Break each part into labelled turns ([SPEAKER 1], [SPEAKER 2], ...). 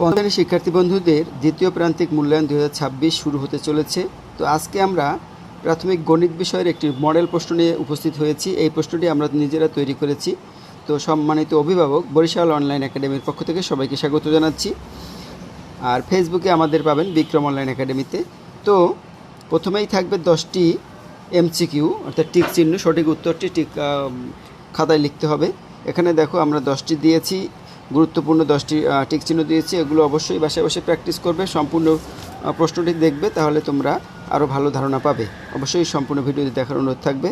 [SPEAKER 1] পঞ্চম শিক্ষার্থী বন্ধুদের দ্বিতীয় প্রান্তিক মূল্যায়ন 2026 শুরু হতে চলেছে। তো আজকে আমরা প্রাথমিক গণিত বিষয়ের একটি মডেল প্রশ্ন নিয়ে উপস্থিত হয়েছি। এই প্রশ্নটি আমরা নিজেরা তৈরি করেছি। তো সম্মানিত অভিভাবক, বরিশাল অনলাইন একাডেমির পক্ষ থেকে সবাইকে স্বাগত জানাচ্ছি। আর ফেসবুকে আমাদের পাবেন বিক্রম অনলাইন একাডেমিতে। তো প্রথমেই থাকবে 10টি এমসিকিউ, অর্থাৎ টিক চিহ্ন। সঠিক উত্তরটি খাতায় লিখতে হবে। এখানে দেখো আমরা 10টি দিয়েছি, গুরুত্বপূর্ণ 10টি টিক চিহ্ন দিয়েছি। এগুলো অবশ্যই বাসায় বসে প্র্যাকটিস করবে, সম্পূর্ণ প্রশ্নটি দেখবে, তাহলে তোমরা আরও ভালো ধারণা পাবে। অবশ্যই সম্পূর্ণ ভিডিওটি দেখার অনুরোধ থাকবে।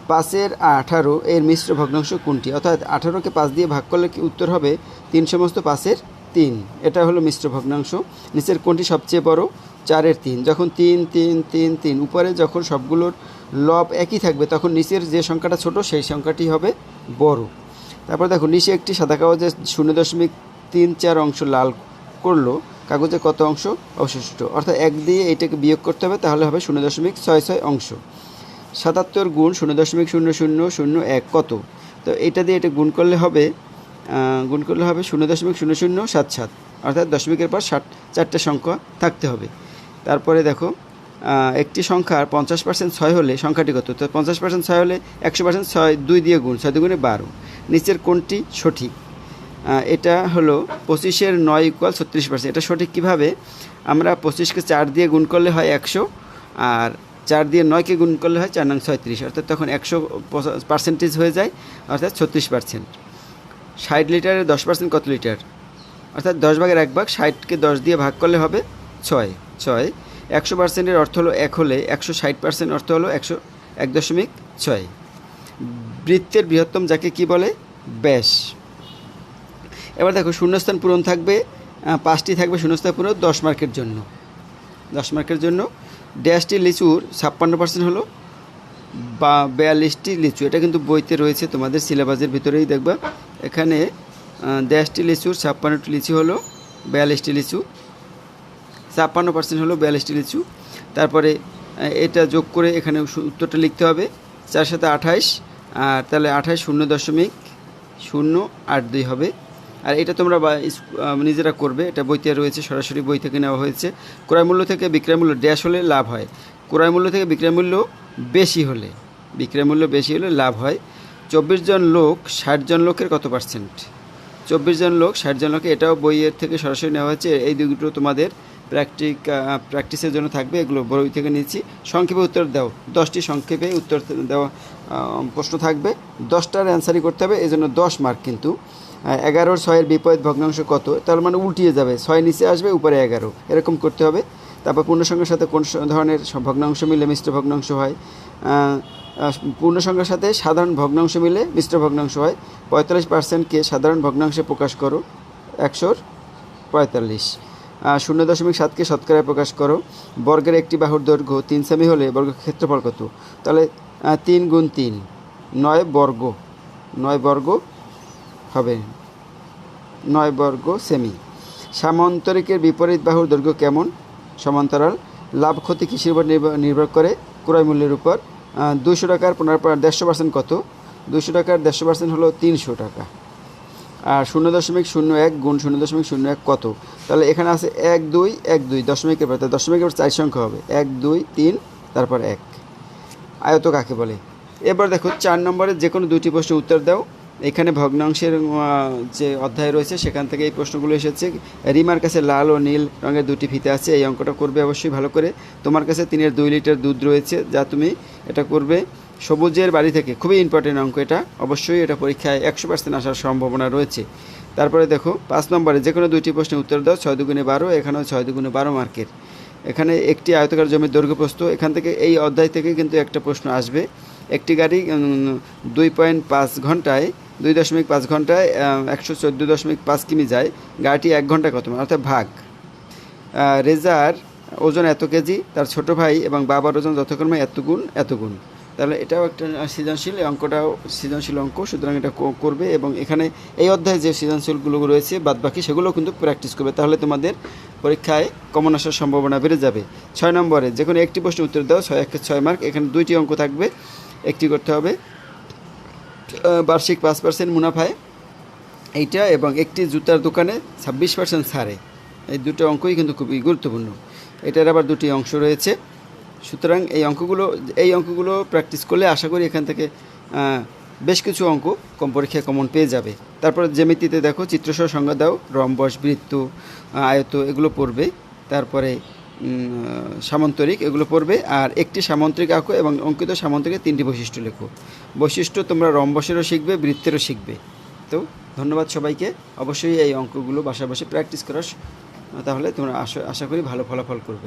[SPEAKER 1] 5 এর 18 এর মিশ্র ভগ্নাংশ কোনটি? অর্থাৎ 18কে 5 দিয়ে ভাগ করলে কি উত্তর হবে 3 3। এটা হলো মিশ্র ভগ্নাংশ। নিচের কোনটি সবচেয়ে বড়? 4-এর 3। যখন 3 3 3 3 উপরে যখন সবগুলোর লব একই থাকবে, তখন নিচের যে সংখ্যাটা ছোট সেই সংখ্যাটি হবে বড়। তারপর দেখো, নিচে একটি সাদা কাগজে 0.34 অংশ লাল করলো, কাগজে কত অংশ অবশিষ্ট? অর্থাৎ 1 দিয়ে এটাকে বিয়োগ করতে হবে, তাহলে হবে 0.66 অংশ। 77 গুণ 0.0001 কত? তো এটা দিয়ে এটা গুণ করলে হবে 0.0077, অর্থাৎ দশমিকের পর 4টে সংখ্যা থাকতে হবে। তারপরে দেখো, একটি সংখ্যার 50% 6 হলে সংখ্যাটি কত? তো 50% 6 হলে 100% 6 2 দিয়ে গুণ, 6 2 12। নিচের কোনটি সঠিক? এটা হলো 25-এর 9 = 36%। এটা সঠিক কিভাবে? আমরা 25কে 4 দিয়ে গুণ করলে হয় 100, আর 4 দিয়ে 9কে গুণ করলে হয় 4 9 36, অর্থাৎ তখন 100% হয়ে যায়, অর্থাৎ 36%। 60 লিটারের 10% কত লিটার? অর্থাৎ 10 ভাগের 1 ভাগ। 60কে 10 দিয়ে ভাগ করলে হবে 6। 100%-এর অর্থ হলো 1 হলে 160% অর্থ হলো 1.6। বৃত্তের বৃহত্তম যাকে কি বলে? ব্যাস। এবার দেখো, শূন্যস্থান পূরণ থাকবে 5টি থাকবে শূন্যস্থান পূরণ 10 মার্কের জন্য। 10 মার্কের জন্য ড্যাশটি লিচুর 56% হলো 42টি লিচু। এটা কিন্তু বইতে রয়েছে, তোমাদের সিলেবাসের ভিতরেই দেখবা। এখানে ড্যাশটি লিচুর 56টি লিচু হলো 42টি লিচু, 56% হলো 42টি লিচু। তারপরে এটা যোগ করে এখানে উত্তরটা লিখতে হবে। 4 × 7 = 28, আর তাহলে 28 0.082 হবে। আর এটা তোমরা নিজেরা করবে, এটা বইতে রয়েছে, সরাসরি বই থেকে নেওয়া হয়েছে। ক্রয় মূল্য থেকে বিক্রয় মূল্য ড্যাশ হলে লাভ হয়। ক্রয় মূল্য থেকে বিক্রয় মূল্য বেশি হলে লাভ হয়। 24 জন লোক 60 জন লোকের কত পার্সেন্ট? 24 জন লোক 60 জন লোকে, এটাও বইয়ের থেকে সরাসরি নেওয়া হয়েছে। এই দুটো তোমাদের প্র্যাকটিসের জন্য থাকবে, এগুলো বই থেকে নিচ্ছি। সংক্ষেপে উত্তর দাও। 10টি সংক্ষেপে উত্তর দেওয়া প্রশ্ন থাকবে, 10টার অ্যান্সারই করতে হবে, এই জন্য 10 মার্ক। কিন্তু 11-এর 6-এর বিপরীত ভগ্নাংশ কত? তার মানে উল্টিয়ে যাবে, 6 নিচে আসবে, উপরে 11, এরকম করতে হবে। তারপর পূর্ণসংখ্যার সাথে কোন ধরনের ভগ্নাংশ মিলে মিশ্র ভগ্নাংশ হয়? পূর্ণসংখ্যার সাথে সাধারণ ভগ্নাংশ মিলে মিশ্র ভগ্নাংশ হয়। 45%কে সাধারণ ভগ্নাংশে প্রকাশ করো, 145। 0.7কে শতকরায় প্রকাশ করো। বর্গের একটি বাহুর দৈর্ঘ্য 3 সেমি হলে বর্গের ক্ষেত্রফল কত? তাহলে 3 × 3 9 বর্গ হবে, 9 বর্গ সেমি। সামান্তরিকের বিপরীত বাহুর দৈর্ঘ্য কেমন? সমান্তরাল। লাভ ক্ষতি কিসের উপর নির্ভর করে? ক্রয় মূল্যের উপর। 200 টাকার 150% কত? 200 টাকার 150% হলো 300 টাকা। আর 0.01 গুণ 0.01 কত? তাহলে এখানে আছে 1 2 1 2, দশমিকের পর 4 সংখ্যা হবে, 1 2 3 তারপর 1। আয়ত কাকে বলে? এবার দেখো, 4 নম্বরের যে কোনো 2টি প্রশ্নের উত্তর দাও। এখানে ভগ্নাংশের যে অধ্যায় রয়েছে সেখান থেকে এই প্রশ্নগুলো এসেছে। রিমার কাছে লাল ও নীল রঙের 2টি ফিতে আছে, এই অঙ্কটা করবে অবশ্যই ভালো করে। তোমার কাছে 3-এর 2 লিটার দুধ রয়েছে, যা তুমি এটা করবে। সবুজের বাড়ি থেকে, খুবই ইম্পর্টেন্ট অঙ্ক এটা, অবশ্যই এটা পরীক্ষায় 100% আসার সম্ভাবনা রয়েছে। তারপরে দেখো, 5 নম্বরে যে কোনো 2টি প্রশ্নের উত্তর দাও। 6 2 12, এখানেও 6 2 12 মার্কের। এখানে একটি আয়তাকার জমির দৈর্ঘ্য প্রস্থ, এখান থেকে এই অধ্যায় থেকে কিন্তু একটা প্রশ্ন আসবে। একটি গাড়ি 2.5 ঘন্টায় 2.5 ঘন্টায় 114.5 কিমি যায়। গাড়িটি 1 ঘন্টা কত? অর্থাৎ ভাগ। রেজার ওজন এত কেজি, তার ছোট ভাই এবং বাবার ওজন যথাক্রমে এত গুণ। তাহলে এটাও একটা সৃজনশীল, অঙ্কটাও সৃজনশীল অঙ্ক, সুতরাং এটা করবে। এবং এখানে এই অধ্যায়ে যে সৃজনশীলগুলো রয়েছে বাদবাকি, সেগুলো কিন্তু প্র্যাকটিস করবে, তাহলে তোমাদের পরীক্ষায় কমন আসার সম্ভাবনা বেড়ে যাবে। 6 নম্বরে যে কোনো একটি প্রশ্নের উত্তর দাও। 6 × 6 মার্ক। এখানে 2টি অঙ্ক থাকবে, একটি করতে হবে বার্ষিক 5% মুনাফায় এইটা, এবং একটি জুতার দোকানে 26% ছাড়ে। এই দুটো অঙ্কই কিন্তু খুবই গুরুত্বপূর্ণ। এটার আবার দুটি অংশ রয়েছে, সুতরাং এই অঙ্কগুলো প্র্যাকটিস করলে আশা করি এখান থেকে বেশ কিছু অঙ্ক কম পরীক্ষায় কমন পেয়ে যাবে। তারপরে জ্যামিতিতে দেখো চিত্রসহ সংজ্ঞা দাও, রম্বস, বৃত্ত, আয়ত এগুলো পড়বে। তারপরে সামান্তরিক এগুলো পড়বে, আর একটি সামান্তরিক আঁকো এবং অঙ্কিত সামান্তরিকের 3টি বৈশিষ্ট্য লেখো। বৈশিষ্ট্য তোমরা রম্বসেরও শিখবে, বৃত্তেরও শিখবে। তো ধন্যবাদ সবাইকে। অবশ্যই এই অঙ্কগুলো বাসায় বসে প্র্যাকটিস করো, তাহলে তোমরা আশা করি ভালো ফলাফল করবে।